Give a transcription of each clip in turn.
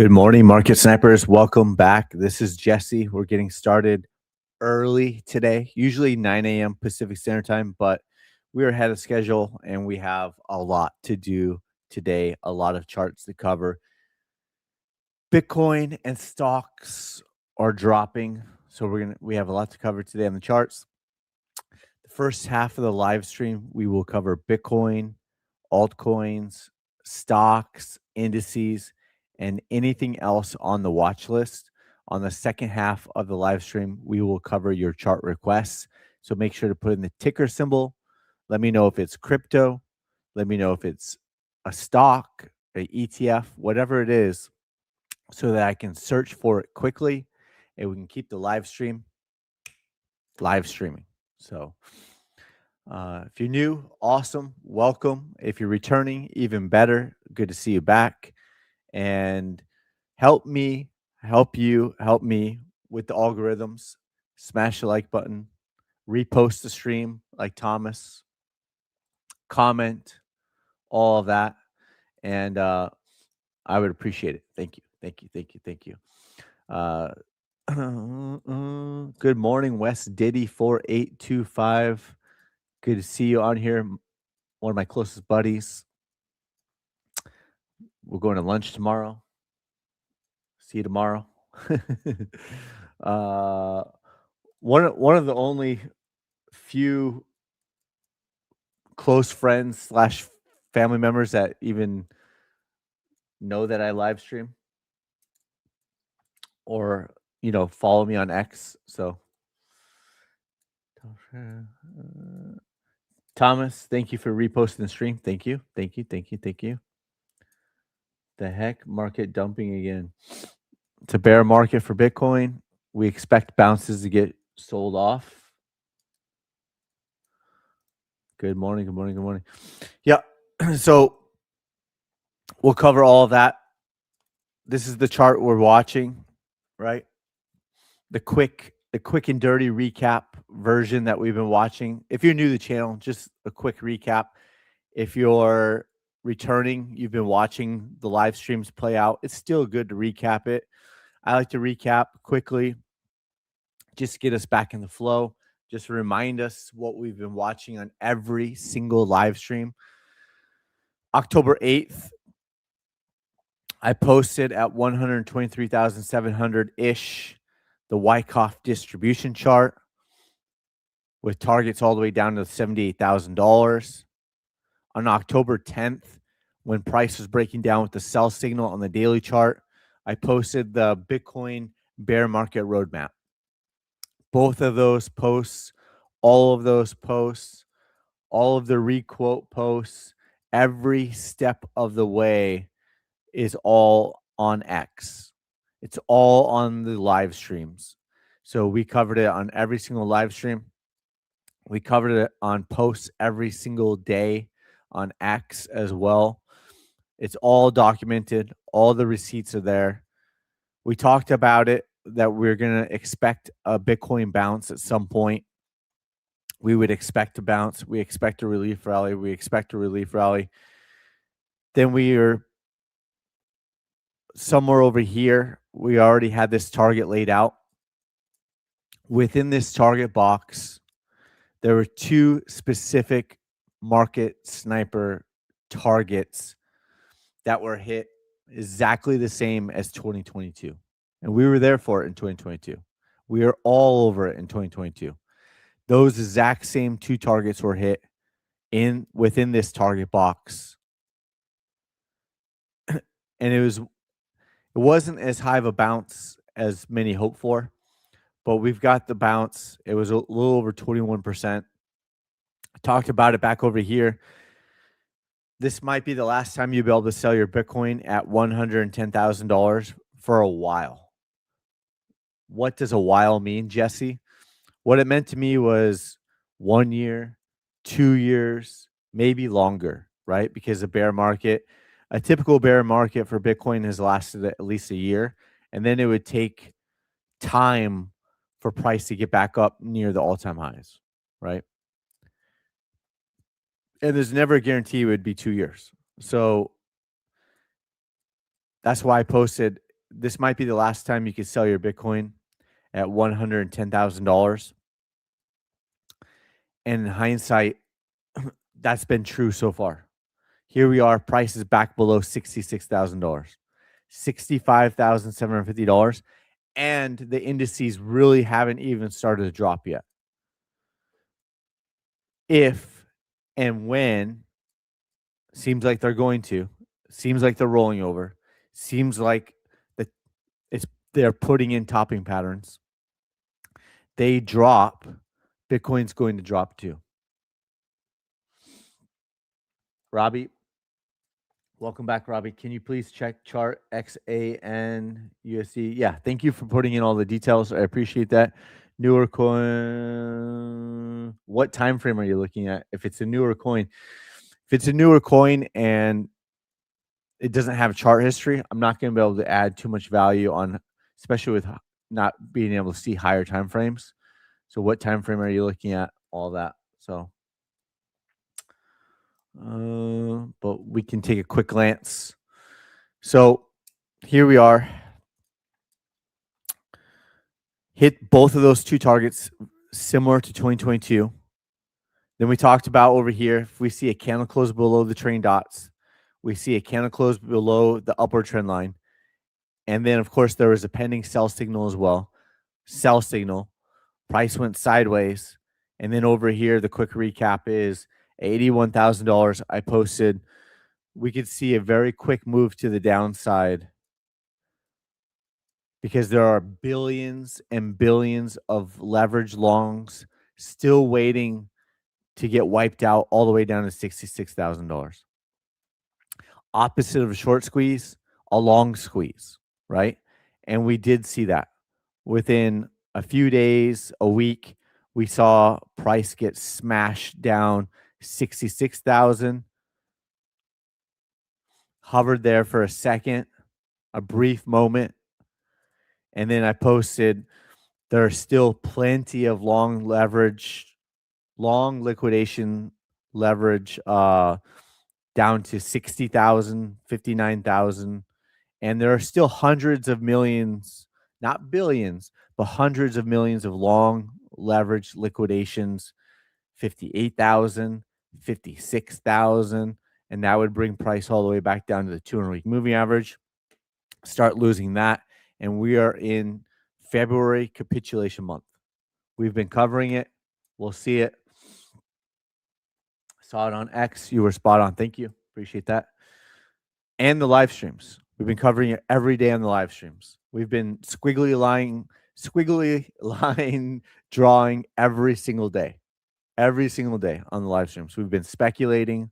Good morning, market snipers. Welcome back. This is Jesse. We're getting started early today, usually 9 a.m. Pacific Standard Time, but we're ahead of schedule and we have a lot to do today, a lot of charts to cover. Bitcoin and stocks are dropping, so we have a lot to cover today on the charts. The first half of the live stream, we will cover Bitcoin, altcoins, stocks, indices, and anything else on the watch list. On the second half of the live stream, we will cover your chart requests. So make sure to put in the ticker symbol. Let me know if it's crypto. Let me know if it's a stock, an ETF, whatever it is, so that I can search for it quickly and we can keep the live streaming. So if you're new, awesome, welcome. If you're returning, even better. Good to see you back. And help me with the algorithms. Smash the like button, repost the stream like Thomas, comment, all of that. And I would appreciate it. Thank you. Good morning, West Diddy 4825. Good to see you on here. One of my closest buddies. We're going to lunch tomorrow. See you tomorrow. One of the only few close friends / family members that even know that I live stream or follow me on X. So Thomas, thank you for reposting the stream. Thank you. The heck, market dumping again. It's a bear market for Bitcoin. We expect bounces to get sold off. Good morning. Yeah. So we'll cover all of that. This is the chart we're watching, right? The quick and dirty recap version that we've been watching. If you're new to the channel, just a quick recap. If you're returning, you've been watching the live streams play out. It's still good to recap it. I like to recap quickly, just get us back in the flow. Just remind us what we've been watching on every single live stream. October 8th, I posted at 123,700-ish the Wyckoff distribution chart with targets all the way down to $78,000. On October 10th, when price was breaking down with the sell signal on the daily chart, I posted the Bitcoin bear market roadmap. Both of those posts, all of those posts, all of the requote posts, every step of the way is all on X. It's all on the live streams. So we covered it on every single live stream. We covered it on posts every single day on X as well. It's all documented. All the receipts are there. We talked about it, that we're going to expect a Bitcoin bounce at some point. We would expect a bounce. We expect a relief rally. Then we are somewhere over here. We already had this target laid out. Within this target box, there were two specific market sniper targets that were hit exactly the same as 2022. And we were there for it in 2022. We are all over it in 2022. Those exact same two targets were hit within this target box. And it wasn't as high of a bounce as many hoped for, but we've got the bounce. It was a little over 21%. I talked about it back over here. This might be the last time you'll be able to sell your Bitcoin at $110,000 for a while. What does a while mean, Jesse? What it meant to me was 1 year, 2 years, maybe longer, right? Because a typical bear market for Bitcoin has lasted at least a year, and then it would take time for price to get back up near the all-time highs, right? And there's never a guarantee it would be 2 years. So that's why I posted this might be the last time you can sell your Bitcoin at $110,000. And in hindsight, that's been true so far. Here we are, prices back below $66,000, $65,750, and the indices really haven't even started to drop yet. If and when, seems like they're going to, seems like they're rolling over, seems like that they're putting in topping patterns. They drop, Bitcoin's going to drop too. Robbie, welcome back, Robbie. Can you please check chart XAN USD? Yeah, thank you for putting in all the details. I appreciate that. Newer coin. What time frame are you looking at? If it's a newer coin, and it doesn't have chart history, I'm not going to be able to add too much value on, especially with not being able to see higher time frames. So what time frame are you looking at? All that. So, but we can take a quick glance. So here we are. Hit both of those two targets similar to 2022. Then we talked about over here, if we see a candle close below the trailing dots, we see a candle close below the upward trend line. And then, of course, there was a pending sell signal as well. Sell signal. Price went sideways. And then over here, the quick recap is $81,000. I posted. We could see a very quick move to the downside because there are billions and billions of leverage longs still waiting to get wiped out all the way down to $66,000. Opposite of a short squeeze, a long squeeze, right? And we did see that within a few days, a week, we saw price get smashed down 66,000, hovered there for a second, a brief moment. And then I posted, there are still plenty of long liquidation leverage down to 60,000, 59,000. And there are still hundreds of millions, not billions, but hundreds of millions of long leverage liquidations, 58,000, 56,000. And that would bring price all the way back down to the 200-week moving average. Start losing that. And we are in February capitulation month. We've been covering it. We'll see it. Saw it on X. You were spot on. Thank you. Appreciate that. And the live streams. We've been covering it every day on the live streams. We've been squiggly line drawing every single day on the live streams. We've been speculating.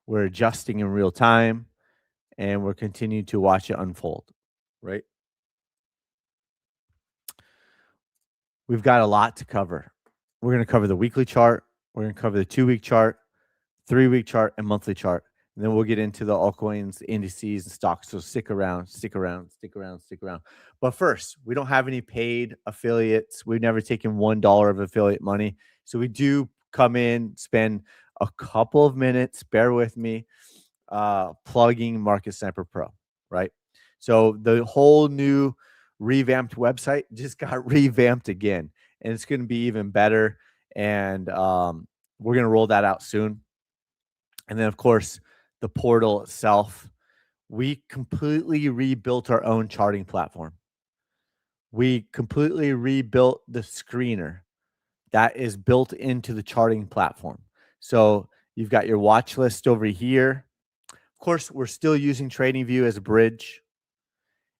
We're adjusting in real time, and we're continuing to watch it unfold, right? We've got a lot to cover. We're going to cover the weekly chart. We're going to cover the 2-week chart, 3-week chart, and monthly chart. And then we'll get into the altcoins, indices, and stocks. So stick around. But first, we don't have any paid affiliates. We've never taken $1 of affiliate money. So we do come in, spend a couple of minutes, bear with me, plugging Market Sniper Pro, right? So the whole new revamped website just got revamped again, and it's going to be even better. And we're going to roll that out soon. And then, of course, the portal itself, we completely rebuilt our own charting platform. We completely rebuilt the screener that is built into the charting platform. So you've got your watch list over here. Of course, we're still using TradingView as a bridge.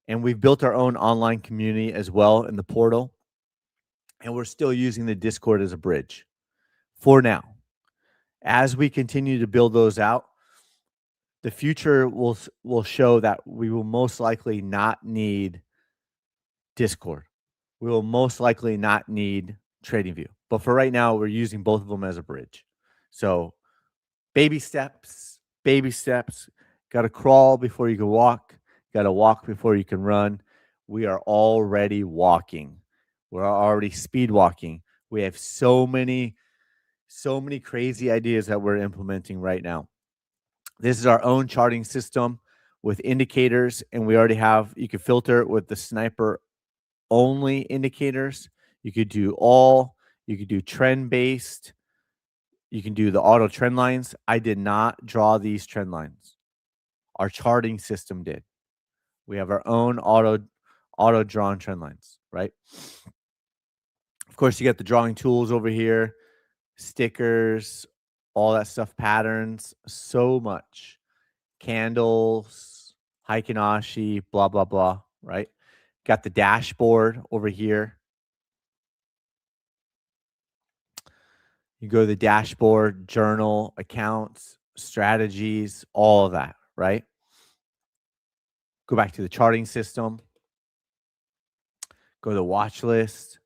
And we've built our own online community as well in the portal. And we're still using the Discord as a bridge for now. As we continue to build those out, the future will show that we will most likely not need Discord. We will most likely not need TradingView. But for right now, we're using both of them as a bridge. So baby steps. Got to crawl before you can walk. Got to walk before you can run. We are already walking. We're already speed walking. We have so many crazy ideas that we're implementing right now. This is our own charting system. with indicators, and we already have, you can filter it with the sniper only indicators. You could do all, you could do trend based, you can do the auto trend lines. I did not draw these trend lines. Our charting system did. We have our own auto drawn trend lines, right? Of course, you got the drawing tools over here, stickers, all that stuff, patterns, so much. Candles, Heikinashi, blah, blah, blah, right? Got the dashboard over here. You go to the dashboard, journal, accounts, strategies, all of that, right? Go back to the charting system. Go to the watch list,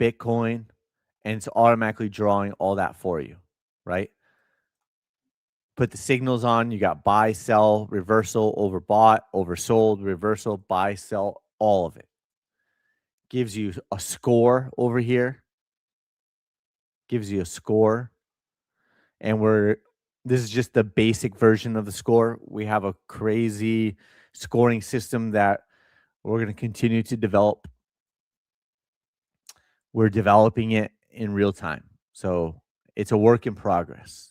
Bitcoin, and it's automatically drawing all that for you, right? Put the signals on. You got buy, sell, reversal, overbought, oversold, reversal, buy, sell, all of it. Gives you a score over here. Gives you a score. And this is just the basic version of the score. We have a crazy scoring system that we're going to continue to develop. We're developing it in real time. So it's a work in progress.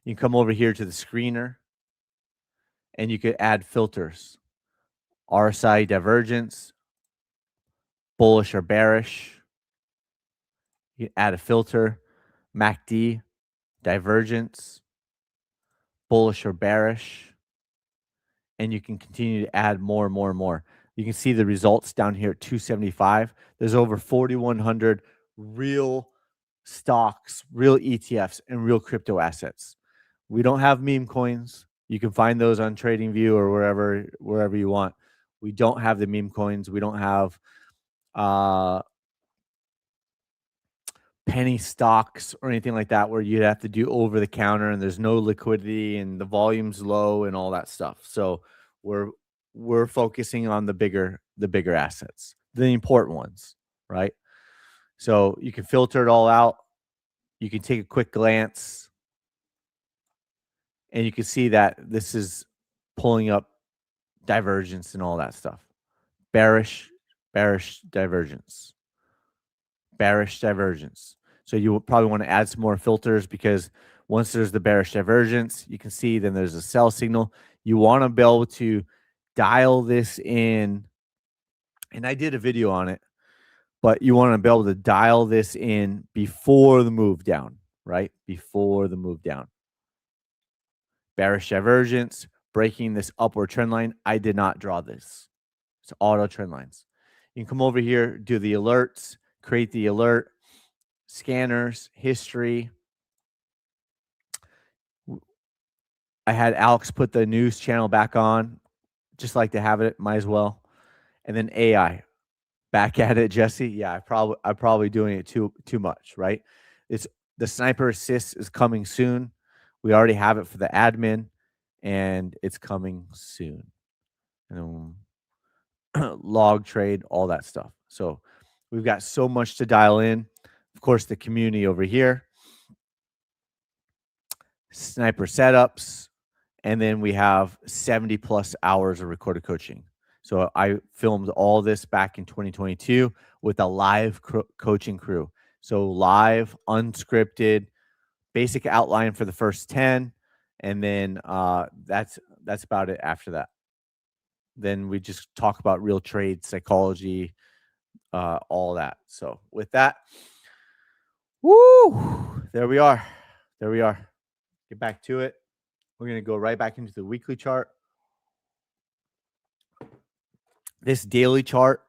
You can come over here to the screener and you could add filters. RSI divergence, bullish or bearish. You can add a filter, MACD, divergence, bullish or bearish, and you can continue to add more and more and more. You can see the results down here at 275. There's over 4,100 real stocks, real ETFs, and real crypto assets. We don't have meme coins. You can find those on TradingView or wherever you want. We don't have the meme coins. We don't have penny stocks or anything like that where you'd have to do over the counter and there's no liquidity and the volume's low and all that stuff. So we're focusing on the bigger assets, the important ones, right? So you can filter it all out. You can take a quick glance and you can see that this is pulling up divergence and all that stuff. Bearish divergence. Bearish divergence. So you will probably want to add some more filters because once there's the bearish divergence, you can see then there's a sell signal. You want to be able to dial this in. And I did a video on it, but you want to be able to dial this in before the move down, right? Before the move down. Bearish divergence, breaking this upward trend line. I did not draw this. It's auto trend lines. You can come over here, do the alerts, create the alert, scanners, history. I had Alex put the news channel back on. Just like to have it, might as well. And then AI. Back at it, Jesse. Yeah, I'm probably doing it too much, right? It's the sniper assist is coming soon. We already have it for the admin, and it's coming soon. And then log trade, all that stuff. So we've got so much to dial in. Of course, the community over here, sniper setups, and then we have 70 plus hours of recorded coaching. So I filmed all this back in 2022 with a live coaching crew. So live, unscripted, basic outline for the first 10. And then that's about it after that. Then we just talk about real trade, psychology, all that. So with that, woo, there we are. There we are. Get back to it. We're going to go right back into the weekly chart. This daily chart,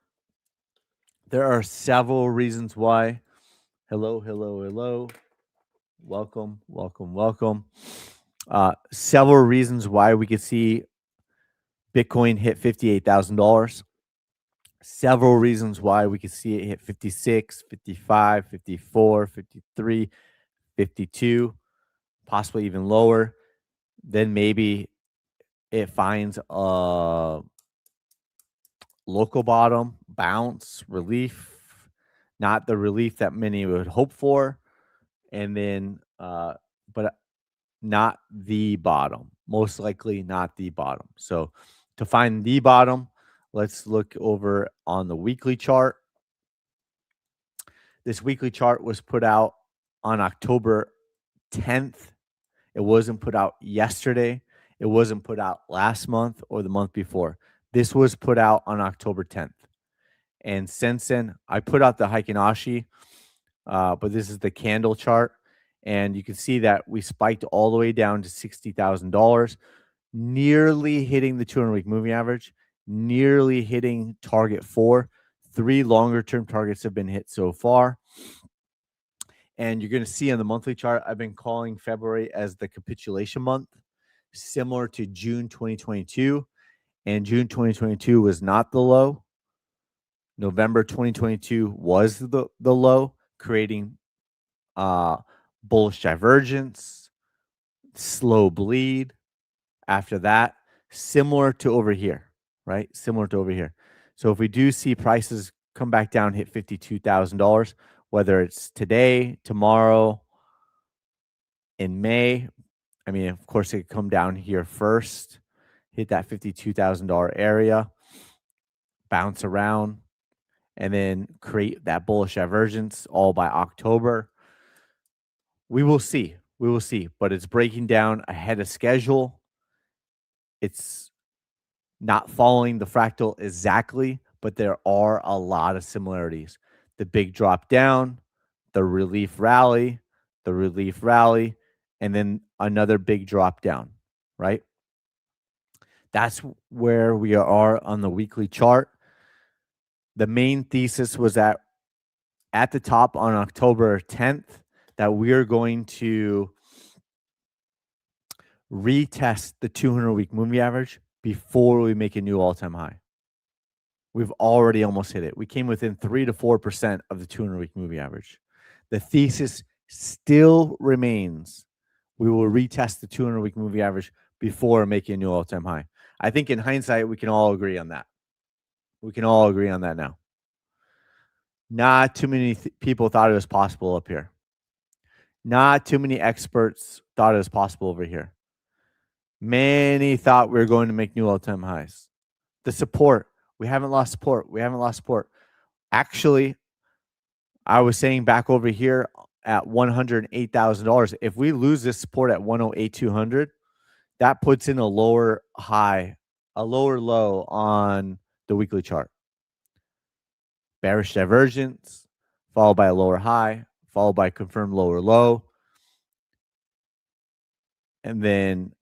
there are several reasons why. Hello. Welcome. Several reasons why we could see Bitcoin hit $58,000. Several reasons why we could see it hit 56, 55, 54, 53, 52, possibly even lower. Then maybe it finds a local bottom, bounce, relief, not the relief that many would hope for, and then but not the bottom, most likely not the bottom. So to find the bottom, let's look over on the weekly chart. This weekly chart was put out on October 10th. It wasn't put out yesterday. It wasn't put out last month or the month before. This was put out on October 10th. And since then, I put out the Heikin-Ashi, but this is the candle chart. And you can see that we spiked all the way down to $60,000, nearly hitting the 200-week moving average, nearly hitting target 4. 3 longer-term targets have been hit so far. And you're going to see on the monthly chart, I've been calling February as the capitulation month, similar to June 2022. And June 2022 was not the low. November 2022 was the low, creating bullish divergence, slow bleed. After that, similar to over here, right? Similar to over here. So if we do see prices come back down, hit $52,000, whether it's today, tomorrow, in May, I mean, of course, it could come down here first, hit that $52,000 area, bounce around, and then create that bullish divergence all by October. We will see. We will see. But it's breaking down ahead of schedule. It's not following the fractal exactly, but there are a lot of similarities. The big drop down, the relief rally, and then another big drop down, right? That's where we are on the weekly chart. The main thesis was that at the top on October 10th, that we are going to retest the 200-week moving average before we make a new all-time high. We've already almost hit it. We came within 3 to 4% of the 200-week moving average. The thesis still remains. We will retest the 200-week moving average before making a new all-time high. I think in hindsight, we can all agree on that. We can all agree on that now. Not too many people thought it was possible up here. Not too many experts thought it was possible over here. Many thought we were going to make new all-time highs. The support, we haven't lost support. We haven't lost support. Actually, I was saying back over here at $108,000, if we lose this support at 108,200, that puts in a lower high, a lower low on the weekly chart. Bearish divergence, followed by a lower high, followed by confirmed lower low. And then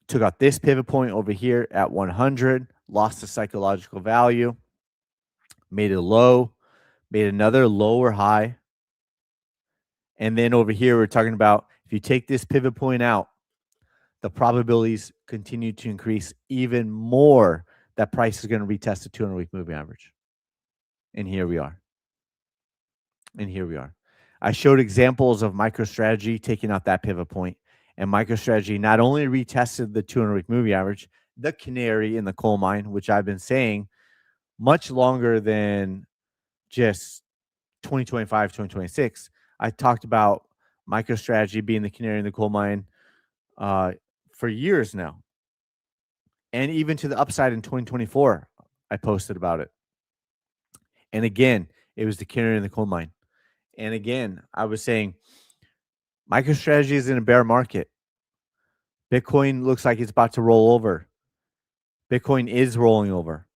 took out this pivot point over here at 100, lost the psychological value, made it low, made another lower high. And then over here, we're talking about if you take this pivot point out, the probabilities continue to increase even more that price is going to retest the 200-week moving average. And here we are. And here we are. I showed examples of MicroStrategy taking out that pivot point. And MicroStrategy not only retested the 200-week moving average, the canary in the coal mine, which I've been saying much longer than just 2025, 2026. I talked about MicroStrategy being the canary in the coal mine for years now. And even to the upside in 2024, I posted about it. And again, it was the canary in the coal mine. And again, I was saying MicroStrategy is in a bear market. Bitcoin looks like it's about to roll over. Bitcoin is rolling over.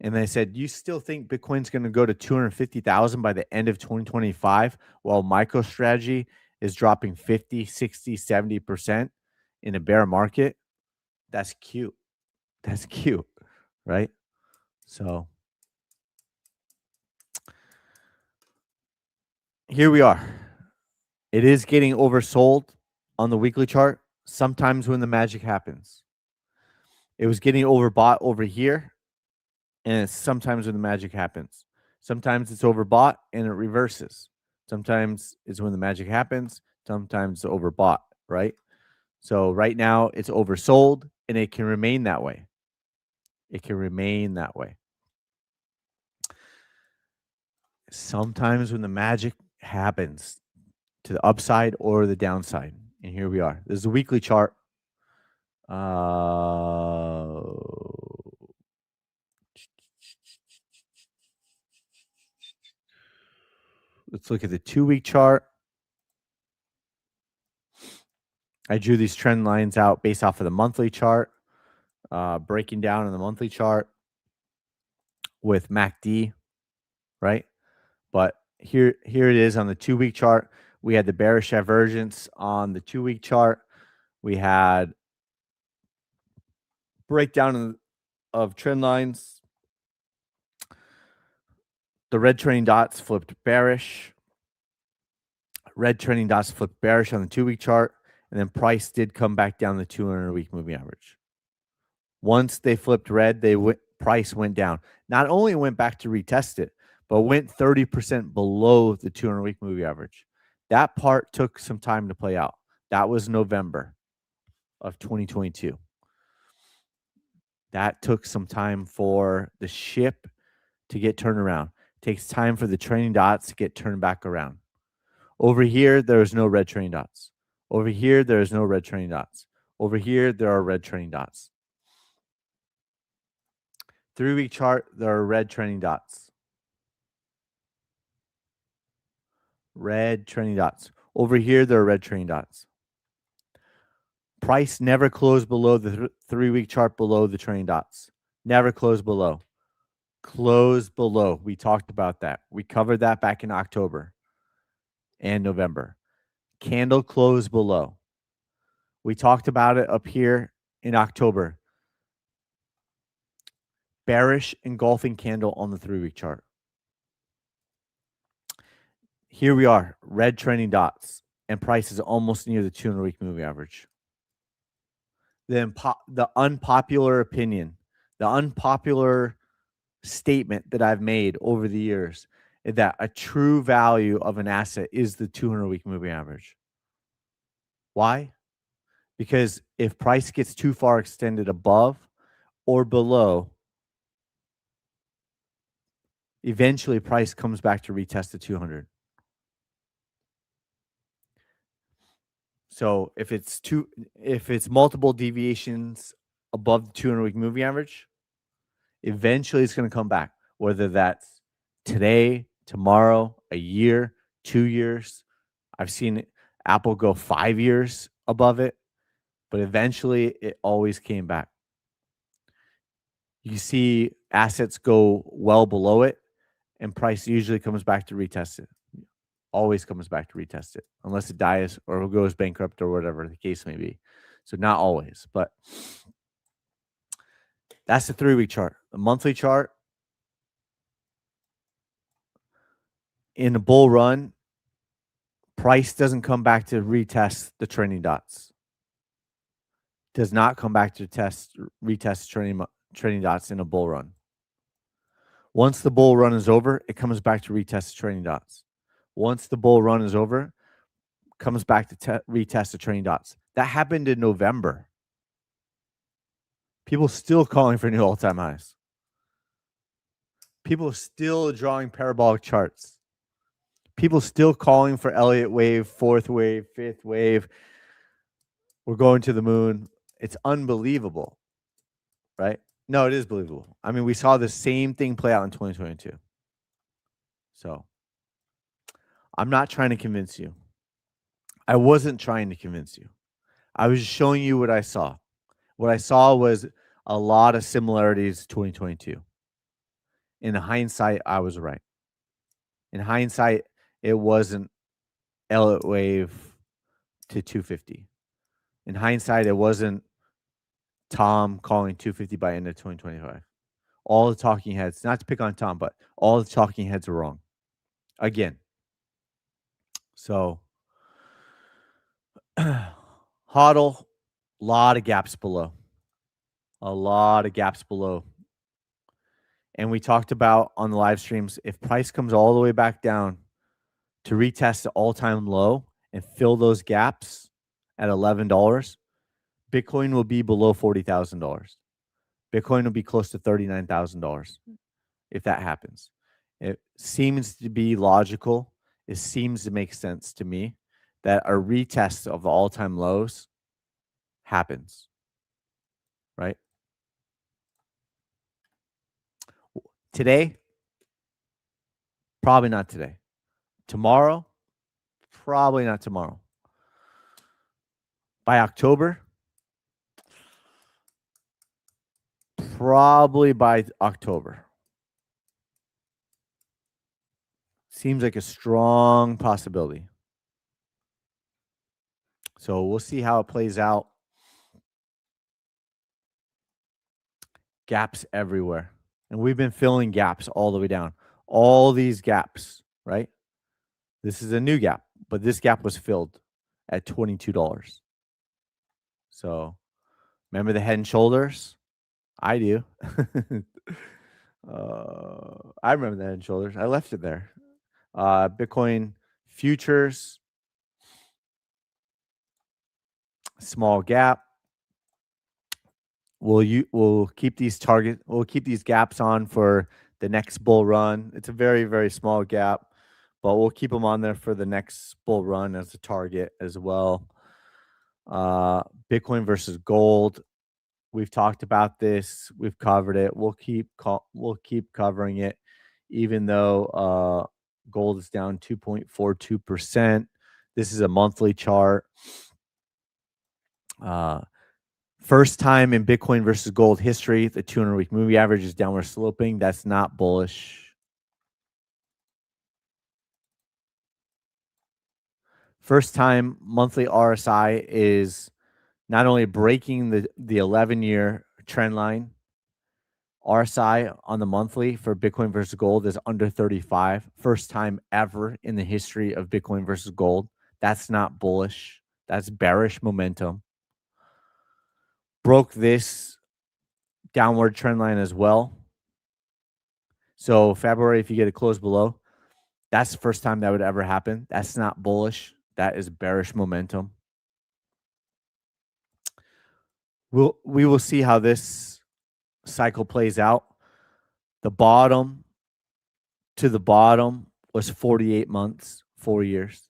And I said, you still think Bitcoin's going to go to 250,000 by the end of 2025 while MicroStrategy is dropping 50, 60, 70% in a bear market? That's cute. That's cute, right? So here we are. It is getting oversold on the weekly chart sometimes when the magic happens. It was getting overbought over here, and it's sometimes when the magic happens. Sometimes it's overbought and it reverses. Sometimes it's when the magic happens. Sometimes it's overbought, right? So right now it's oversold, and it can remain that way. It can remain that way. Sometimes when the magic happens to the upside or the downside, and here we are. This is a weekly chart. Uh, let's look at the 2-week chart. I drew these trend lines out based off of the monthly chart, breaking down on the monthly chart with MACD, right? But here it is on the 2-week chart. We had the bearish divergence on the 2-week chart. We had breakdown of trend lines. The red trending dots flipped bearish. Red trending dots flipped bearish on the 2-week chart, and then price did come back down the 200-week moving average. Once they flipped red, price went down. Not only went back to retest it, but went 30% below the 200-week moving average. That part took some time to play out. That was November of 2022. That took some time for the ship to get turned around. It takes time for the training dots to get turned back around. Over here, there is no red training dots. Over here, there is no red training dots. Over here, there are red training dots. 3-week chart, there are red training dots. Red training dots. Over here, there are red training dots. Price never closed below the 3-week chart below the training dots. Never closed below. Closed below. We talked about that. We covered that back in October and November. Candle closed below. We talked about it up here in October. Bearish engulfing candle on the 3-week chart. Here we are, red trending dots, and price is almost near the 200-week moving average. The unpopular opinion, the unpopular statement that I've made over the years is that a true value of an asset is the 200-week moving average. Why? Because if price gets too far extended above or below, eventually price comes back to retest the 200. So if it's multiple deviations above the 200-week moving average, eventually it's going to come back, whether that's today, tomorrow, a year, 2 years. I've seen Apple go 5 years above it, but eventually it always came back. You see assets go well below it, and price usually comes back to retest it. Always comes back to retest it, unless it dies or goes bankrupt or whatever the case may be. So not always, but that's the 3-week chart. The monthly chart, in a bull run, price doesn't come back to retest the trending dots. Does not come back to retest trending dots in a bull run. Once the bull run is over, it comes back to retest the trending dots. Once the bull run is over, comes back to retest the trending dots. That happened in November. People still calling for new all-time highs. People still drawing parabolic charts. People still calling for Elliott wave, 4th wave, 5th wave. We're going to the moon. It's unbelievable, right? No, it is believable. I mean, we saw the same thing play out in 2022. So I'm not trying to convince you. I wasn't trying to convince you. I was just showing you what I saw. What I saw was a lot of similarities to 2022. In hindsight, I was right. In hindsight, it wasn't Elliott wave to 250. In hindsight, it wasn't Tom calling 250 by end of 2025. All the talking heads, not to pick on Tom, but all the talking heads are wrong. Again. So, HODL, a lot of gaps below. A lot of gaps below. And we talked about on the live streams, if price comes all the way back down to retest the all-time low and fill those gaps at $11, Bitcoin will be below $40,000. Bitcoin will be close to $39,000 if that happens. It seems to be logical. It seems to make sense to me that a retest of the all-time lows happens. right? Today, probably not today. Tomorrow, probably not tomorrow. By October, probably by October. Seems like a strong possibility. So we'll see how it plays out. Gaps everywhere. And we've been filling gaps all the way down. All these gaps, right? This is a new gap, but this gap was filled at $22. So remember the head and shoulders? I do. I remember the head and shoulders. I left it there. Bitcoin futures, small gap. We'll keep these gaps on for the next bull run. It's a very, very small gap, but we'll keep them on there for the next bull run as a target as well. Bitcoin versus gold. We've talked about this. We've covered it. We'll keep covering it, even though gold is down 2.42%. This is a monthly chart. First time in Bitcoin versus gold history, the 200-week moving average is downward sloping. That's not bullish. First time monthly RSI is not only breaking the 11-year trend line. RSI on the monthly for Bitcoin versus gold is under 35. First time ever in the history of Bitcoin versus gold. That's not bullish. That's bearish momentum. Broke this downward trend line as well. So February, if you get a close below, that's the first time that would ever happen. That's not bullish. That is bearish momentum. We will see how this cycle plays out. The bottom to the bottom was 48 months, 4 years.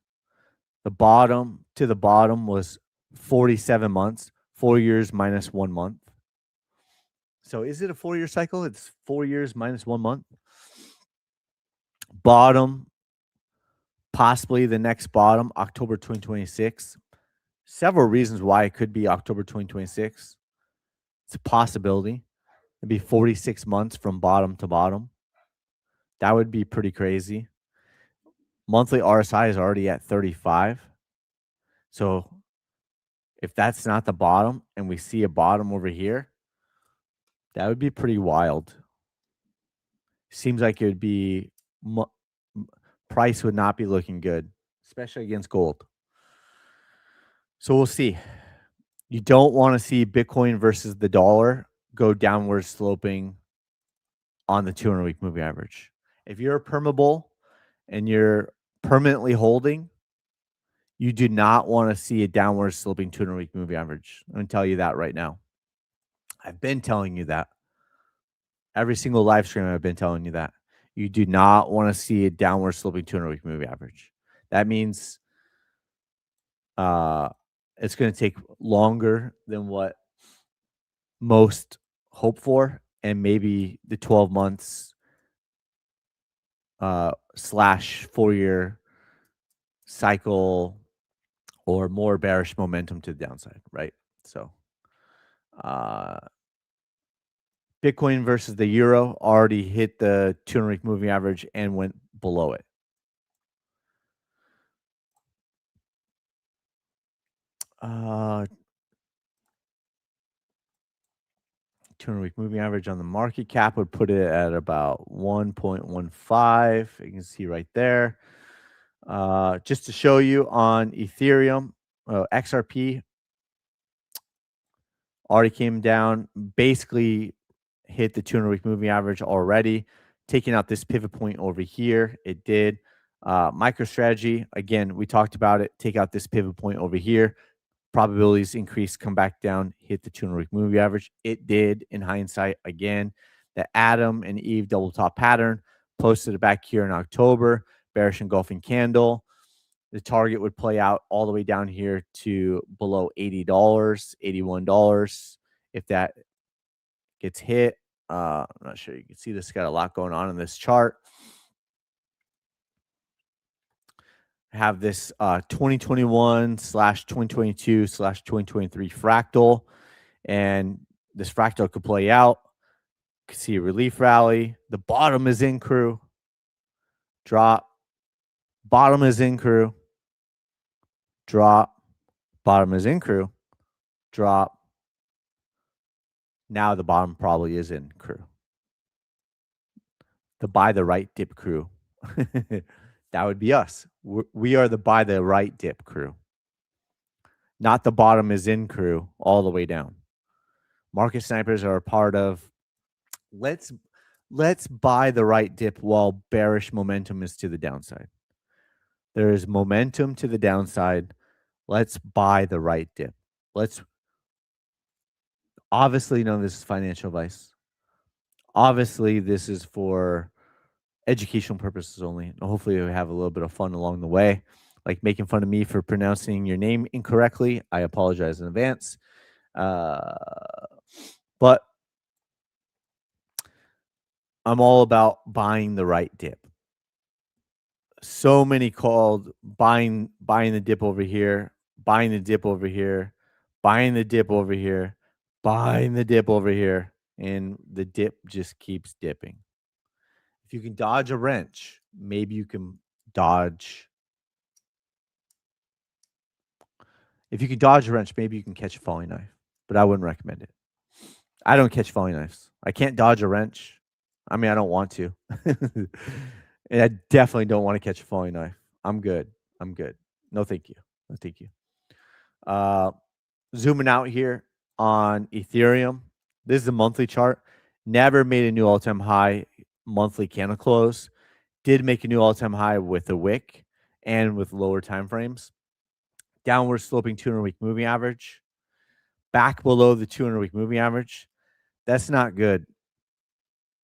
The bottom to the bottom was 47 months, 4 years minus 1 month. So is it a 4-year cycle? It's 4 years minus 1 month. Bottom, possibly the next bottom, October 2026. Several reasons why it could be October 2026. It's a possibility. It'd be 46 months from bottom to bottom. That would be pretty crazy. Monthly RSI is already at 35. So if that's not the bottom and we see a bottom over here, that would be pretty wild. Seems like it would be price would not be looking good, especially against gold. So we'll see. You don't want to see Bitcoin versus the dollar go downward sloping on the 200-week moving average. If you're a permabull and you're permanently holding, you do not want to see a downward sloping 200-week moving average. I'm going to tell you that right now. I've been telling you that. Every single live stream, I've been telling you that. You do not want to see a downward sloping 200-week moving average. That means it's going to take longer than what most hope for, and maybe the 12 months slash 4-year cycle or more bearish momentum to the downside, right? So Bitcoin versus the euro already hit the 200-week moving average and went below it. Uh, 200-week moving average on the market cap would put it at about 1.15. You can see right there. Just to show you on Ethereum, XRP already came down, basically hit the 200-week moving average already, taking out this pivot point over here. It did. MicroStrategy, again, we talked about it. Take out this pivot point over here. Probabilities increase, come back down, hit the 200-week moving average. It did in hindsight again. The Adam and Eve double top pattern posted it back here in October. Bearish engulfing candle. The target would play out all the way down here to below $80, $81. If that gets hit. I'm not sure you can see this. Got a lot going on in this chart. Have this 2021/2022/2023 fractal, and this fractal could play out. You can see a relief rally. The bottom is in crew. Drop. Bottom is in crew. Drop. Bottom is in crew. Drop. Now the bottom probably is in crew. The buy the right dip crew. That would be us. We are the buy the right dip crew. Not the bottom is in crew all the way down. Market snipers are a part of let's buy the right dip while bearish momentum is to the downside. There is momentum to the downside. Let's buy the right dip. Obviously, none of this is financial advice. Obviously, this is for educational purposes only. And hopefully, we have a little bit of fun along the way. Like making fun of me for pronouncing your name incorrectly. I apologize in advance. But I'm all about buying the right dip. So many called buying the dip over here, buying the dip over here, buying the dip over here, buying the dip over here, and the dip just keeps dipping. If you can dodge a wrench, maybe you can dodge. If you can dodge a wrench, maybe you can catch a falling knife, but I wouldn't recommend it. I don't catch falling knives. I can't dodge a wrench. I mean, I don't want to. And I definitely don't want to catch a falling knife. I'm good. No, thank you. No, thank you. Zooming out here on Ethereum. This is the monthly chart. Never made a new all-time high monthly candle close. Did make a new all-time high with a wick and with lower time frames. Downward sloping 200-week moving average. Back below the 200-week moving average. That's not good.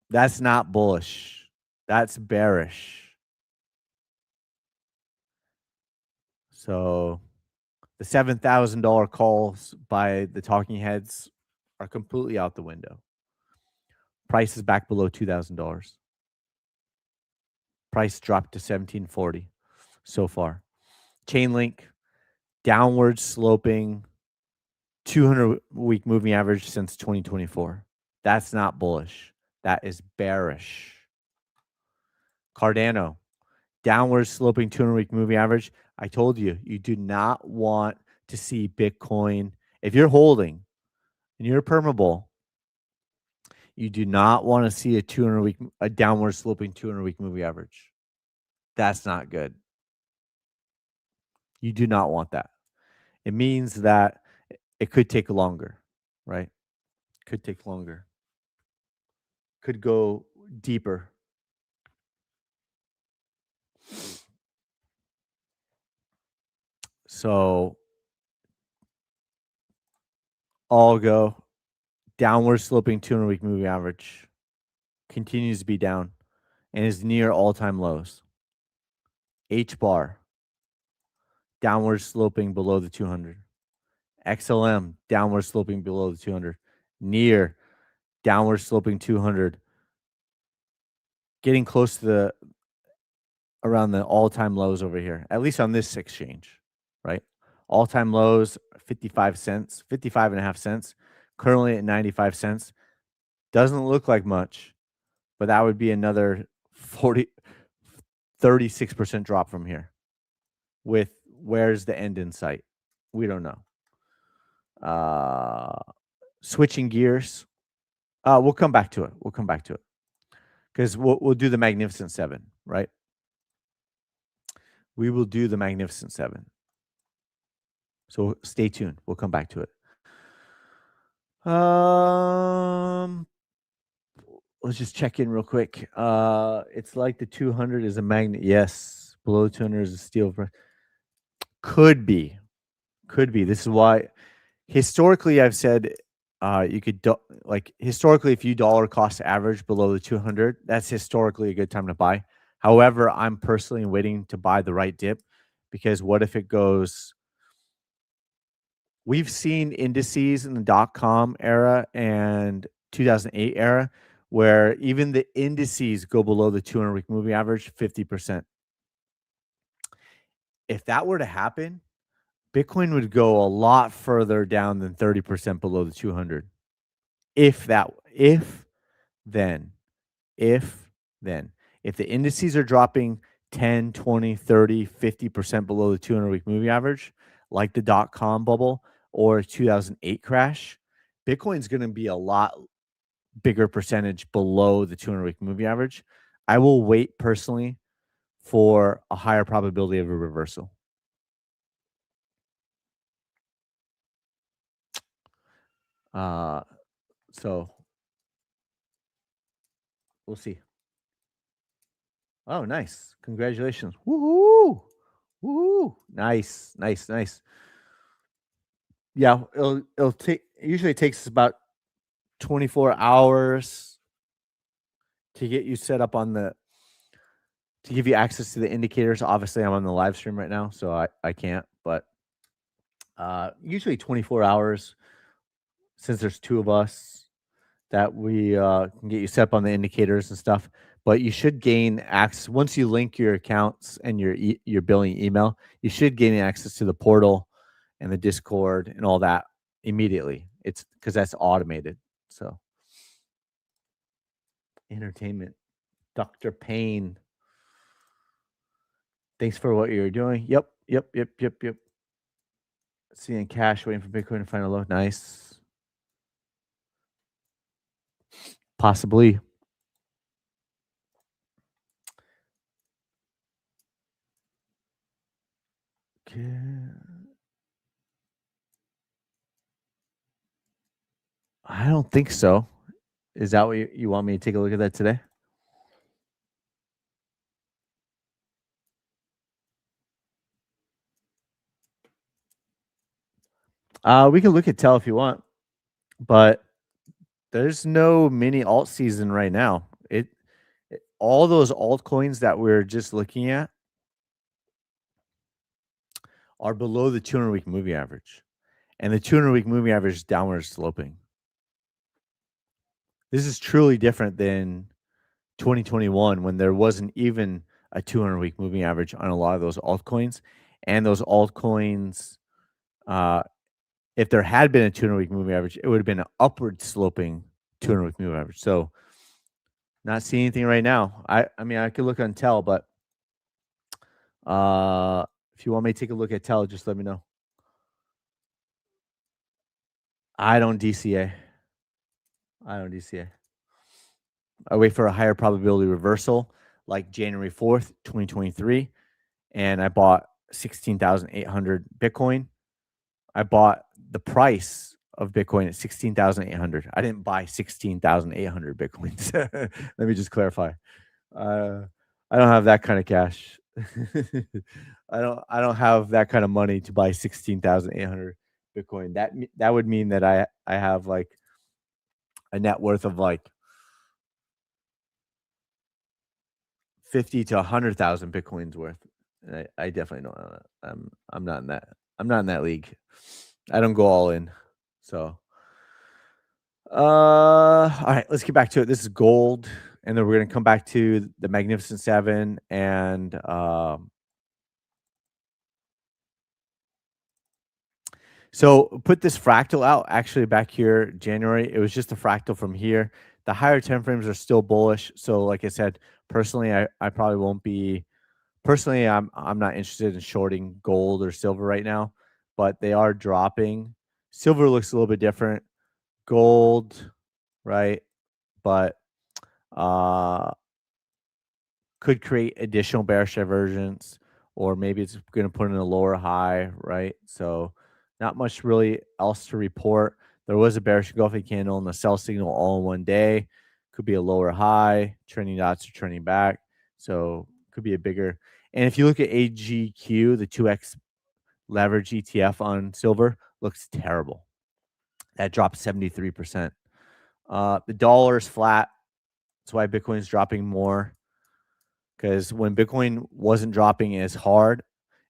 That's not bullish. That's bearish. So the $7,000 calls by the talking heads are completely out the window. Price is back below $2,000. Price dropped to $1,740 so far. Chainlink, downward sloping 200-week moving average since 2024. That's not bullish. That is bearish. Cardano, downward sloping 200-week moving average. I told you, you do not want to see Bitcoin. If you're holding and you're permable, you do not want to see a downward sloping 200-week moving average. That's not good. You do not want that. It means that it could take longer, right? Could take longer. Could go deeper. So all go downward sloping 200-week moving average continues to be down and is near all-time lows. H bar downward sloping below the 200. XLM downward sloping below the 200. Near downward sloping 200. Getting close to around the all-time lows over here, at least on this exchange, right? All-time lows, 55 cents, 55 and a half cents, currently at 95 cents. Doesn't look like much, but that would be another 36% drop from here. With where's the end in sight? We don't know. Switching gears. We'll come back to it. Because we'll do the Magnificent Seven, right? We will do the Magnificent Seven. So stay tuned. We'll come back to it. Let's just check in real quick. It's like the 200 is a magnet. Yes, below 200 is a steel. Could be. This is why historically I've said you could historically if you dollar cost average below the 200, that's historically a good time to buy. However, I'm personally waiting to buy the right dip because what if it goes? We've seen indices in the .com era and 2008 era, where even the indices go below the 200-week moving average 50%. If that were to happen, Bitcoin would go a lot further down than 30% below the 200. If then, if then, if the indices are dropping 10, 20, 30, 50% below the 200-week moving average, like the dot-com bubble or 2008 crash, Bitcoin's going to be a lot bigger percentage below the 200-week moving average. I will wait personally for a higher probability of a reversal. So we'll see. Oh, nice. Congratulations. Woohoo. Woohoo. Nice. Nice. Nice. Yeah, it'll take usually it takes about 24 hours to get you set up on the to give you access to the indicators. Obviously, I'm on the live stream right now, so I can't, but usually 24 hours since there's two of us that we can get you set up on the indicators and stuff. But you should gain access once you link your accounts and your billing email. You should gain access to the portal and the Discord and all that immediately. It's because that's automated. So entertainment, Dr. Payne. Thanks for what you're doing. Yep. Seeing cash, waiting for Bitcoin to find a low. Nice. Possibly. Okay. I don't think so. Is that what you want me to take a look at that today? We can look at Tell if you want, but there's no mini alt season right now. All those altcoins that we're just looking at are below the 200-week moving average, and the 200-week moving average is downward sloping. This is truly different than 2021 when there wasn't even a 200-week moving average on a lot of those altcoins, and those altcoins, if there had been a 200-week moving average, it would have been an upward sloping 200-week moving average. So, not seeing anything right now. I mean, I could look on Tell, but if you want me to take a look at Tell, just let me know. I don't DCA. I wait for a higher probability reversal, like January 4th, 2023, and I bought 16,800 Bitcoin. I bought the price of Bitcoin at 16,800. I didn't buy 16,800 Bitcoins. Let me just clarify. I don't have that kind of cash. I don't have that kind of money to buy 16,800 Bitcoin. That would mean that I have like a net worth of like 50 to 100,000 Bitcoins worth. And I definitely don't know that. I'm not in that. I'm not in that league. I don't go all in. So all right, let's get back to it. This is gold, and then we're gonna come back to the Magnificent Seven and so put this fractal out actually back here, January. It was just a fractal from here. The higher 10 frames are still bullish. So like I said, personally, I probably won't be personally, I'm not interested in shorting gold or silver right now, but they are dropping. Silver looks a little bit different. Gold, right? But could create additional bearish divergence, or maybe it's going to put in a lower high, right? So not much really else to report. There was a bearish engulfing candle and the sell signal all in one day. Could be a lower high. Trending dots are trending back. So could be a bigger. And if you look at AGQ, the 2x leverage ETF on silver looks terrible. That dropped 73%. The dollar is flat. That's why Bitcoin's dropping more. Because when Bitcoin wasn't dropping as hard,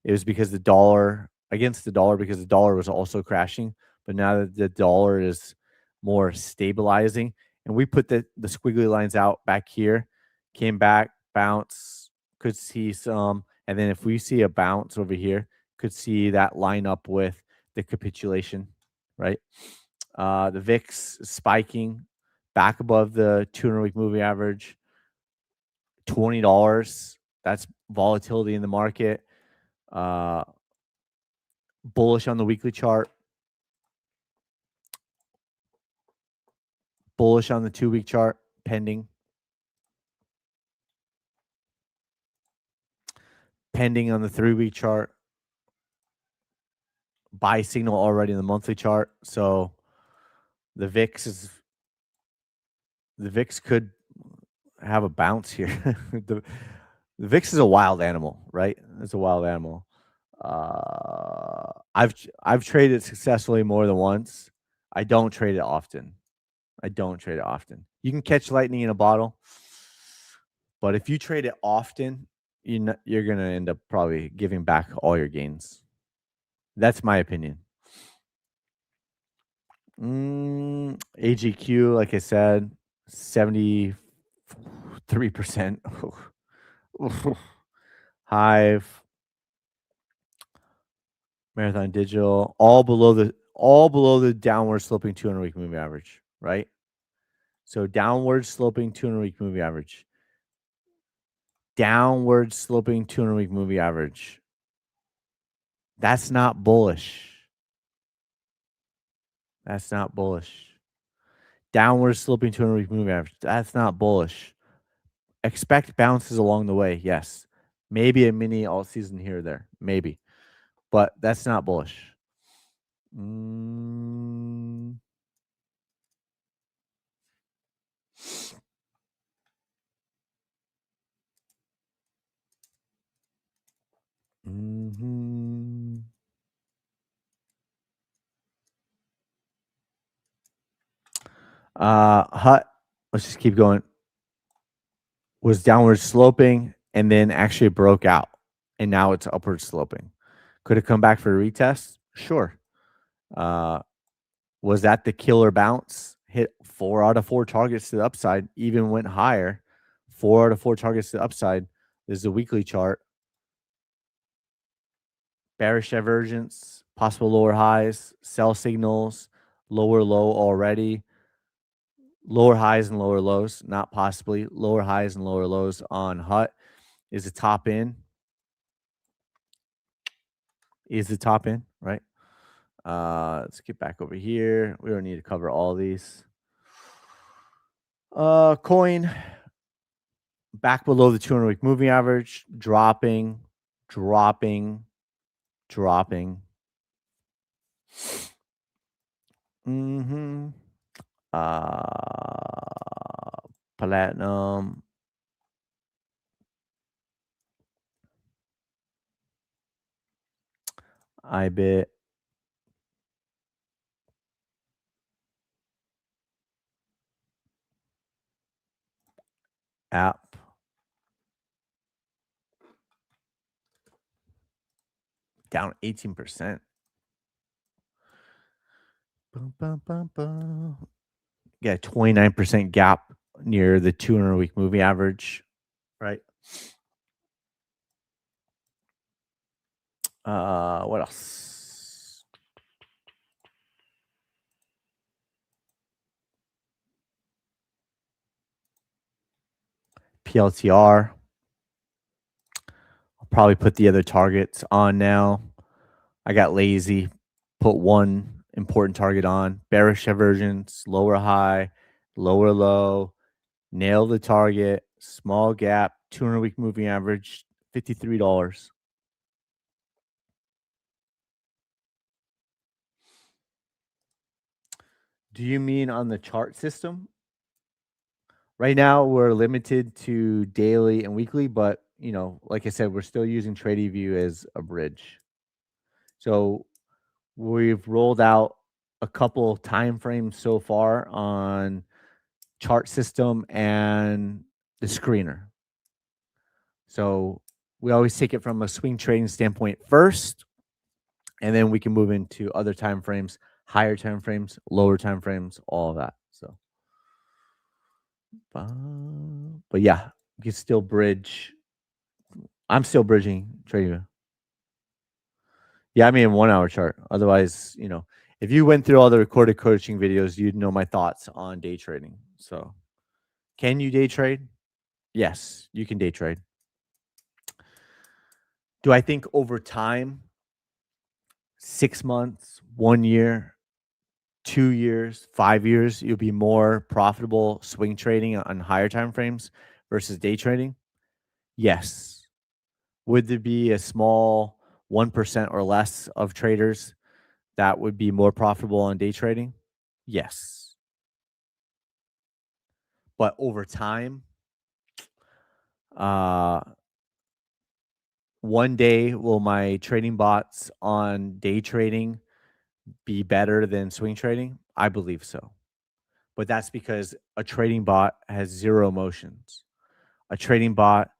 it was because the dollar against the dollar, because the dollar was also crashing. But now that the dollar is more stabilizing, and we put the squiggly lines out back here, came back, bounce, could see some, and then if we see a bounce over here, could see that line up with the capitulation, right? The VIX is spiking back above the 200-week moving average, $20. That's volatility in the market. Bullish on the weekly chart, bullish on the 2-week chart, pending on the 3-week chart, buy signal already in the monthly chart. So the VIX could have a bounce here. the VIX is a wild animal, right? It's a wild animal. I've traded successfully more than once. I don't trade it often. You can catch lightning in a bottle, but if you trade it often, you're gonna end up probably giving back all your gains. That's my opinion. AGQ, like I said, 73%. Hive, Marathon Digital, all below the downward sloping 200-week moving average, right? So downward sloping 200-week moving average. Downward sloping 200-week moving average. That's not bullish. That's not bullish. Downward sloping 200-week moving average. That's not bullish. Expect bounces along the way, yes. Maybe a mini all season here or there, maybe. But that's not bullish. Hut, let's just keep going. Was downward sloping and then actually broke out, and now it's upward sloping. Could it come back for a retest? Sure. Was that the killer bounce? Hit 4 out of 4 targets to the upside, even went higher. 4 out of 4 targets to the upside. This is a weekly chart. Bearish divergence, possible lower highs, sell signals, lower low already. Lower highs and lower lows, not possibly. Lower highs and lower lows on Hut. Is the top in? Is the top in, right? Let's get back over here. We don't need to cover all these. Coin back below the 200-week moving average, dropping. Platinum. IBIT. App. Down 18%. Yeah, 29% gap near the 200-week moving average, right? What else? PLTR. I'll probably put the other targets on now. I got lazy. Put one important target on. Bearish divergence, lower high, lower low. Nail the target. Small gap. 200-week moving average. $53. Do you mean on the chart system? Right now, we're limited to daily and weekly, but like I said, we're still using TradingView as a bridge. So we've rolled out a couple time frames so far on chart system and the screener. So we always take it from a swing trading standpoint first, and then we can move into other time frames, higher time frames, lower time frames, all of that. So But yeah, you can still bridge. I'm still bridging trading. Yeah, I mean 1 hour chart. Otherwise, if you went through all the recorded coaching videos, you'd know my thoughts on day trading. So, can you day trade? Yes, you can day trade. Do I think over time, 6 months, 1 year, 2 years, 5 years, you'll be more profitable swing trading on higher time frames versus day trading? Yes. Would there be a small 1% or less of traders that would be more profitable on day trading? Yes. But over time, uh, one day will my trading bots on day trading be better than swing trading? I believe so. But that's because a trading bot has zero emotions. A trading bot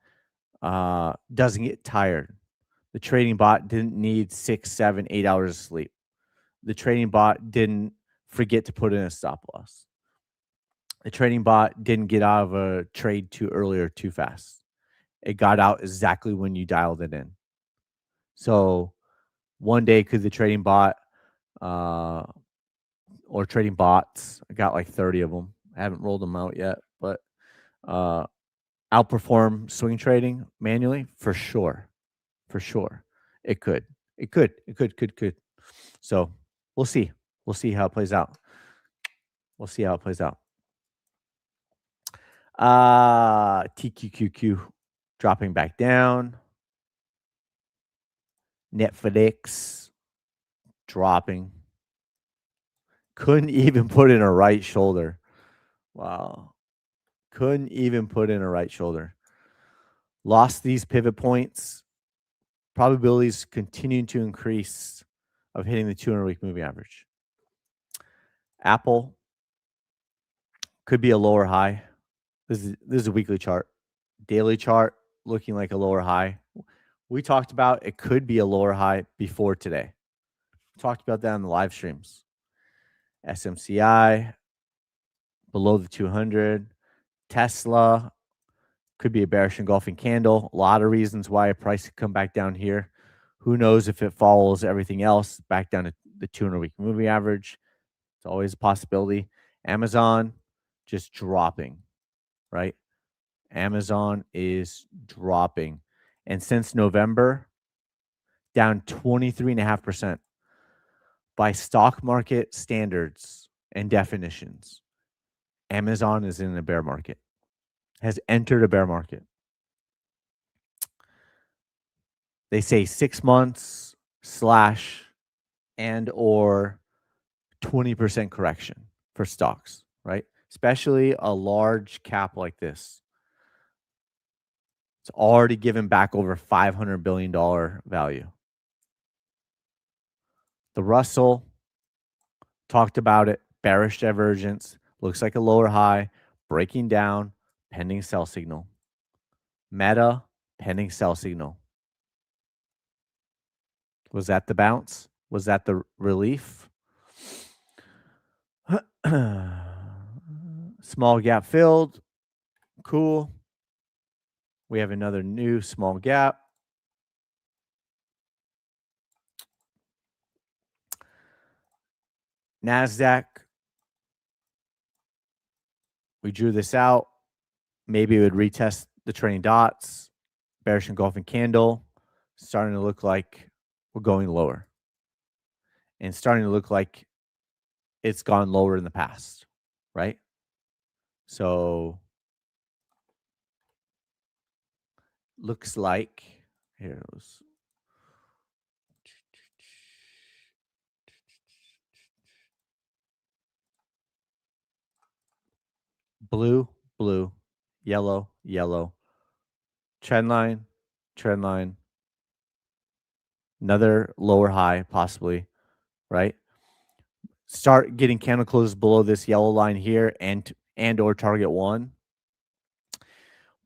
doesn't get tired. The trading bot didn't need 6, 7, 8 hours of sleep. The trading bot didn't forget to put in a stop loss. The trading bot didn't get out of a trade too early or too fast. It got out exactly when you dialed it in. So one day, could the trading bot uh, or trading bots, I got like 30 of them. I haven't rolled them out yet, but uh, outperform swing trading manually? For sure. For sure. It could. It could. It could. So we'll see. We'll see how it plays out. We'll see how it plays out. TQQQ dropping back down. Netflix dropping. Couldn't even put in a right shoulder. Wow. Couldn't even put in a right shoulder. Lost these pivot points. Probabilities continuing to increase of hitting the 200-week moving average. Apple could be a lower high. This is a weekly chart. Daily chart looking like a lower high. We talked about it could be a lower high before today. Talked about that on the live streams. SMCI below the 200. Tesla could be a bearish engulfing candle. A lot of reasons why a price could come back down here. Who knows if it follows everything else back down to the 200-week moving average. It's always a possibility. Amazon just dropping, right? Amazon is dropping. And since November, down 23.5%. By stock market standards and definitions, Amazon is in a bear market, has entered a bear market. They say 6 months slash and or 20% correction for stocks, right? Especially a large cap like this. It's already given back over $500 billion value. The Russell talked about it. Bearish divergence. Looks like a lower high. Breaking down. Pending sell signal. Meta. Pending sell signal. Was that the bounce? Was that the relief? Small gap filled. Cool. We have another new small gap. NASDAQ. We drew this out. Maybe it would retest the trailing dots. Bearish engulfing candle. Starting to look like we're going lower. And starting to look like it's gone lower in the past, right? So looks like here it goes. Blue, blue, yellow, yellow. Trend line, another lower high possibly, right? Start getting candle closes below this yellow line here and or target 1.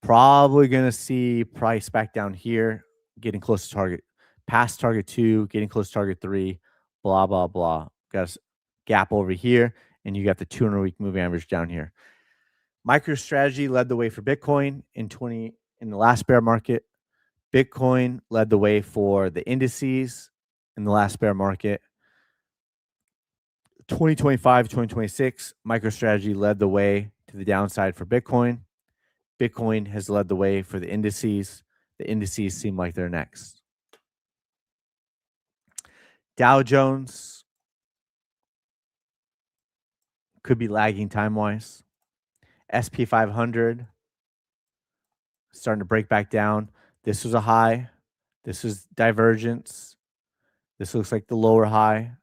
Probably going to see price back down here, getting close to target, past target 2, getting close to target 3, blah, blah, blah. Got a gap over here, and you got the 200-week moving average down here. MicroStrategy led the way for Bitcoin in the last bear market. Bitcoin led the way for the indices in the last bear market. 2025, 2026, MicroStrategy led the way to the downside for Bitcoin. Bitcoin has led the way for the indices. The indices seem like they're next. Dow Jones could be lagging time-wise. SP 500 starting to break back down. This was a high. This was divergence. This looks like the lower high.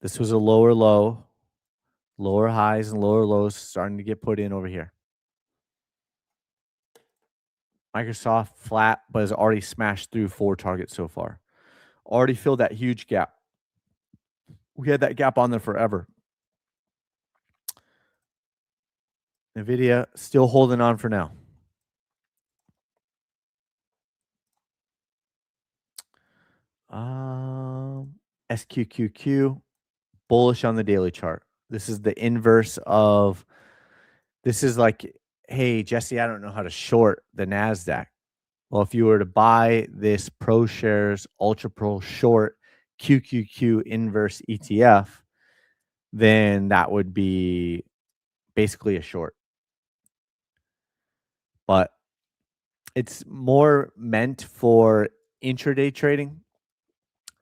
This was a lower low. Lower highs and lower lows starting to get put in over here. Microsoft flat, but has already smashed through 4 targets so far. Already filled that huge gap. We had that gap on there forever. NVIDIA still holding on for now. SQQQ, bullish on the daily chart. This is the inverse of, this is like, hey, Jesse, I don't know how to short the NASDAQ. Well, if you were to buy this ProShares Ultra Pro Short QQQ inverse ETF, then that would be basically a short. But it's more meant for intraday trading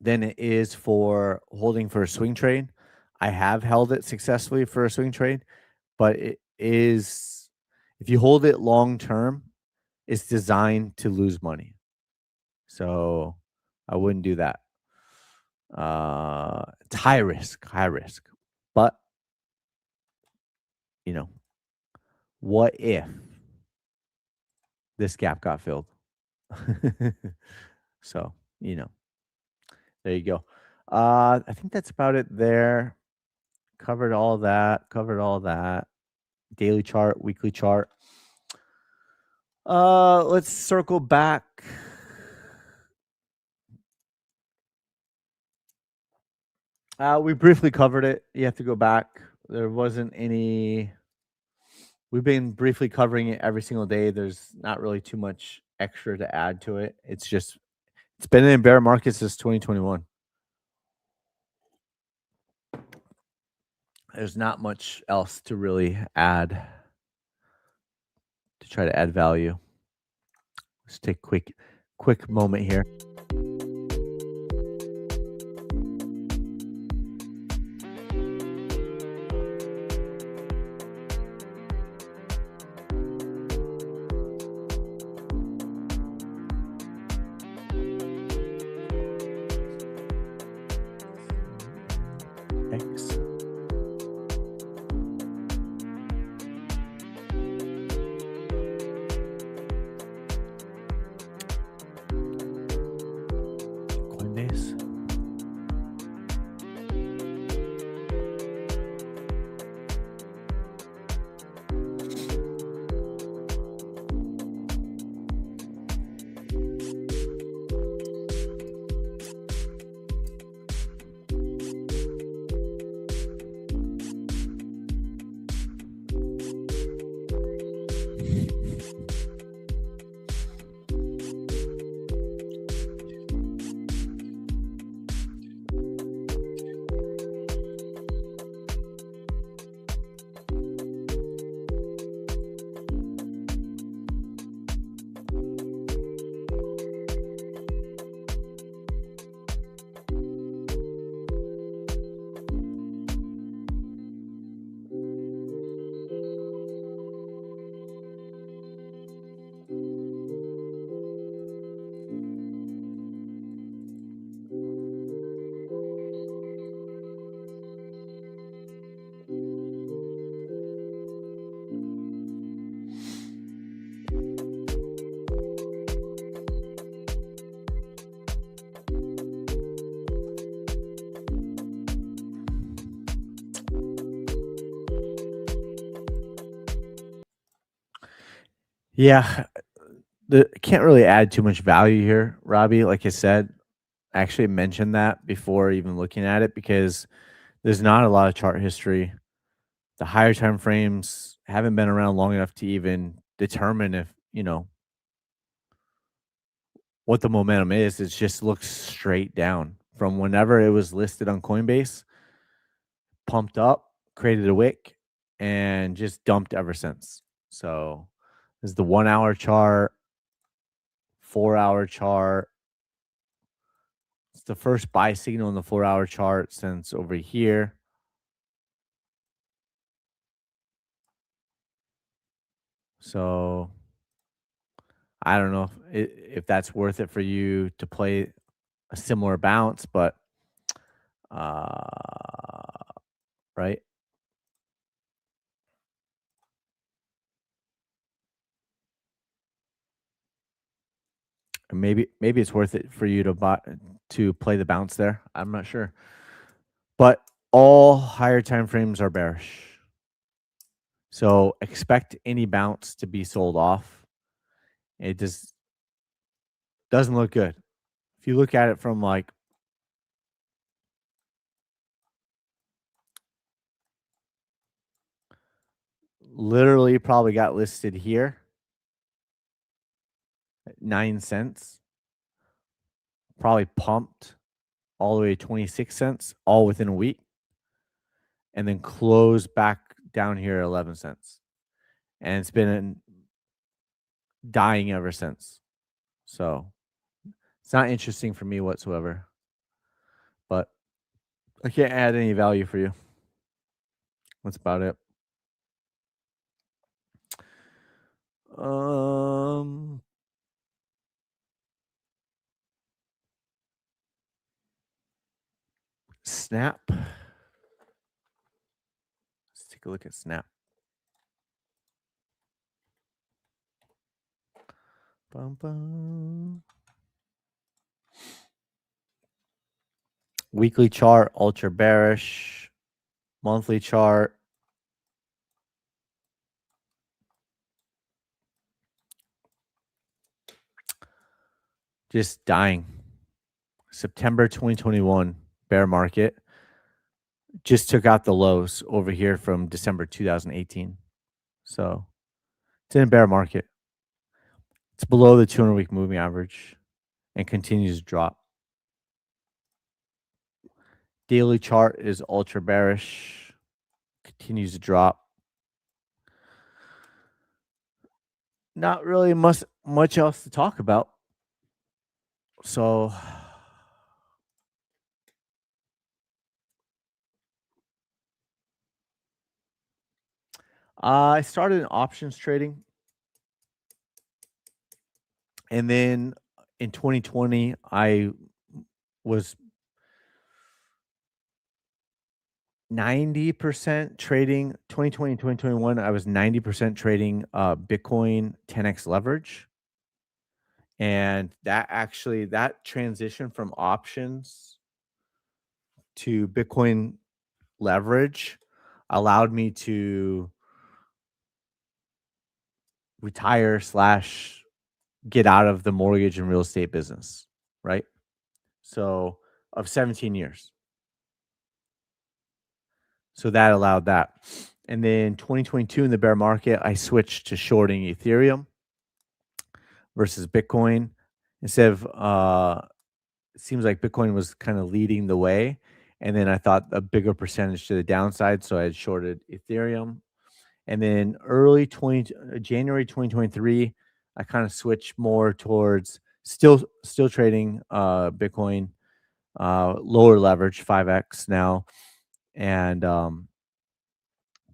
than it is for holding for a swing trade. I have held it successfully for a swing trade, but it is, if you hold it long term, it's designed to lose money. So I wouldn't do that. It's high risk. But, you know, what if this gap got filled? So, you know, there you go. I think that's about it there. Covered all that. Daily chart, weekly chart. Let's circle back. We briefly covered it. You have to go back. There wasn't any. We've been briefly covering it every single day. There's not really too much extra to add to it. It's just, it's been in bear markets since 2021. There's not much else to really add, to try to add value. Let's take a quick moment here. X. Coinbase. Yeah, can't really add too much value here, Robbie. Like I said, I actually mentioned that before even looking at it because there's not a lot of chart history. The higher time frames haven't been around long enough to even determine if, what the momentum is. It just looks straight down from whenever it was listed on Coinbase, pumped up, created a wick, and just dumped ever since. So this is the 1 hour chart, 4 hour chart. It's the first buy signal in the 4 hour chart since over here. So I don't know if that's worth it for you to play a similar bounce, but right. Maybe it's worth it for you to play the bounce there. I'm not sure, but all higher time frames are bearish. So expect any bounce to be sold off. It just doesn't look good. If you look at it from like literally probably got listed here at 9 cents, probably pumped all the way to 26 cents, all within a week, and then closed back down here at 11 cents. And it's been dying ever since. So it's not interesting for me whatsoever, but I can't add any value for you. That's about it. Snap. Let's take a look at Snap. Bum, bum. Weekly chart, ultra bearish. Monthly chart. Just dying. September 2021 bear market just took out the lows over here from December 2018. So it's in a bear market. It's below the 200-week moving average and continues to drop. Daily chart is ultra bearish, continues to drop. Not really much else to talk about. So I started in options trading. And then in 2020, I was 90% trading. 2020 and 2021, I was 90% trading Bitcoin 10x leverage. And that transition from options to Bitcoin leverage allowed me to retire / get out of the mortgage and real estate business, right? So of 17 years. So that allowed that. And then 2022 in the bear market, I switched to shorting Ethereum versus Bitcoin. Instead of it seems like Bitcoin was kind of leading the way. And then I thought a bigger percentage to the downside. So I had shorted Ethereum. And then January 2023, I kind of switched more towards still trading Bitcoin, lower leverage, 5x now. And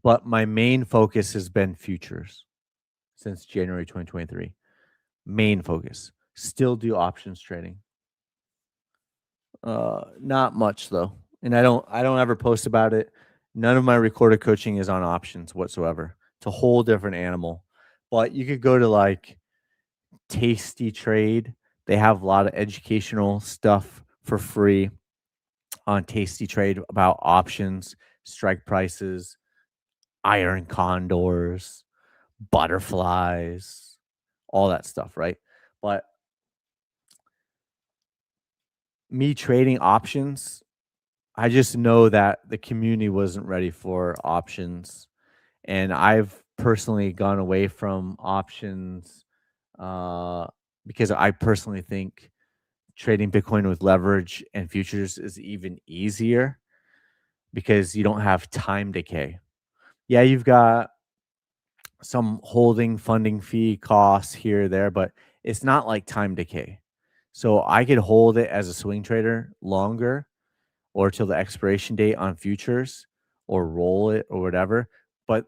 but my main focus has been futures since January 2023. Main focus. Still do options trading. Not much though. And I don't ever post about it. None of my recorded coaching is on options whatsoever. It's a whole different animal. But you could go to like Tasty Trade. They have a lot of educational stuff for free on Tasty Trade about options, strike prices, iron condors, butterflies, all that stuff, right? But me trading options, I just know that the community wasn't ready for options. And I've personally gone away from options because I personally think trading Bitcoin with leverage and futures is even easier because you don't have time decay. Yeah, you've got some holding funding fee costs here or there, but it's not like time decay. So I could hold it as a swing trader longer or till the expiration date on futures or roll it or whatever. But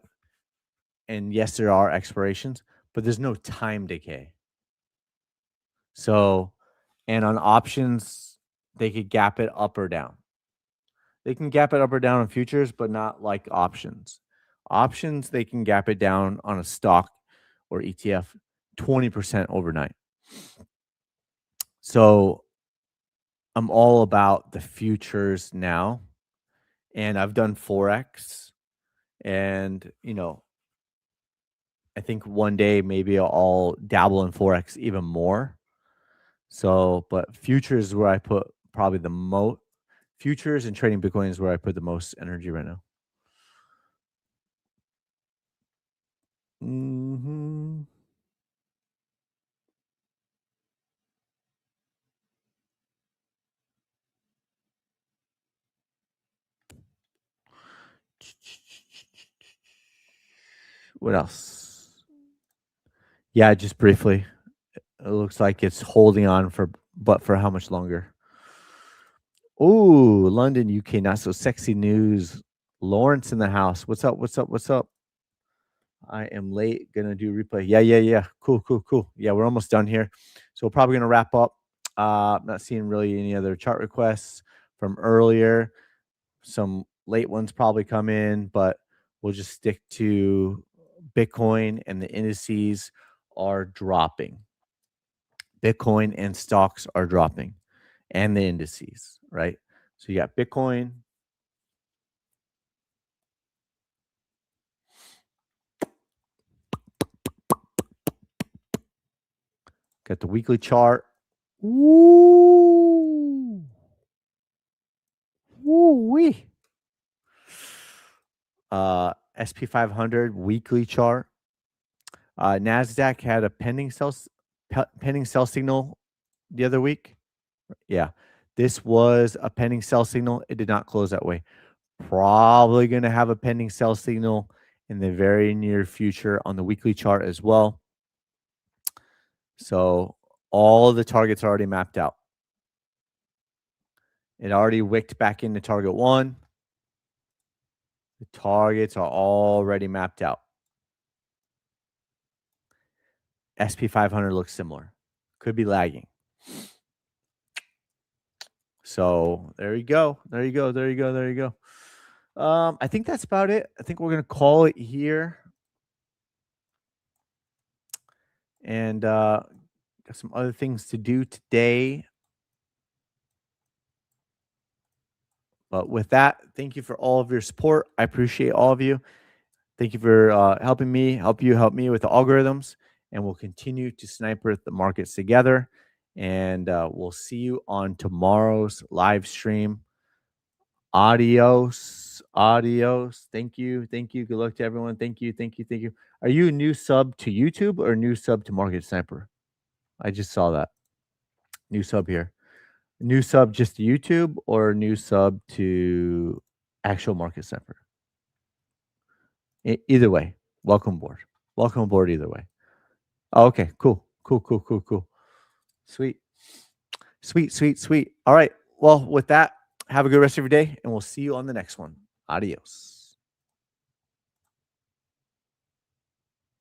and yes, there are expirations, but there's no time decay. So, and on options, they could gap it up or down. They can gap it up or down on futures, but not like options. Options, they can gap it down on a stock or ETF 20% overnight. So I'm all about the futures now. And I've done Forex. And, I think one day maybe I'll dabble in Forex even more. So, but futures is where I put probably the most futures and trading Bitcoin is where I put the most energy right now. Hmm. What else? Yeah, just briefly. It looks like it's holding on but for how much longer? Oh, London, UK, not so sexy news. Lawrence in the house. What's up? What's up? What's up? I am late. Gonna do replay. Yeah, yeah, yeah. Cool, cool, cool. Yeah, we're almost done here. So we're probably gonna wrap up. Not seeing really any other chart requests from earlier. Some late ones probably come in, but we'll just stick to Bitcoin and the indices are dropping. Bitcoin and stocks are dropping and the indices, right? So you got Bitcoin. Got the weekly chart. Woo! Woo-wee. SP 500 weekly chart. Nasdaq had a pending sell signal the other week. Yeah, this was a pending sell signal. It did not close that way. Probably going to have a pending sell signal in the very near future on the weekly chart as well. So all the targets are already mapped out. It already wicked back into target one. The targets are already mapped out. SP 500 looks similar. Could be lagging. So there you go. There you go. There you go. There you go. I think that's about it. I think we're gonna call it here. And got some other things to do today. But with that, thank you for all of your support. I appreciate all of you. Thank you for helping me, help me with the algorithms. And we'll continue to sniper the markets together. And we'll see you on tomorrow's live stream. Adios. Adios. Thank you. Thank you. Good luck to everyone. Thank you. Thank you. Thank you. Are you a new sub to YouTube or a new sub to Market Sniper? I just saw that. New sub here. New sub just to YouTube or new sub to actual Market Sniper? Either way, welcome aboard. Welcome aboard either way. Oh, okay, cool. Cool, cool, cool, cool. Sweet. Sweet, sweet, sweet. All right. Well, with that, have a good rest of your day, and we'll see you on the next one. Adios.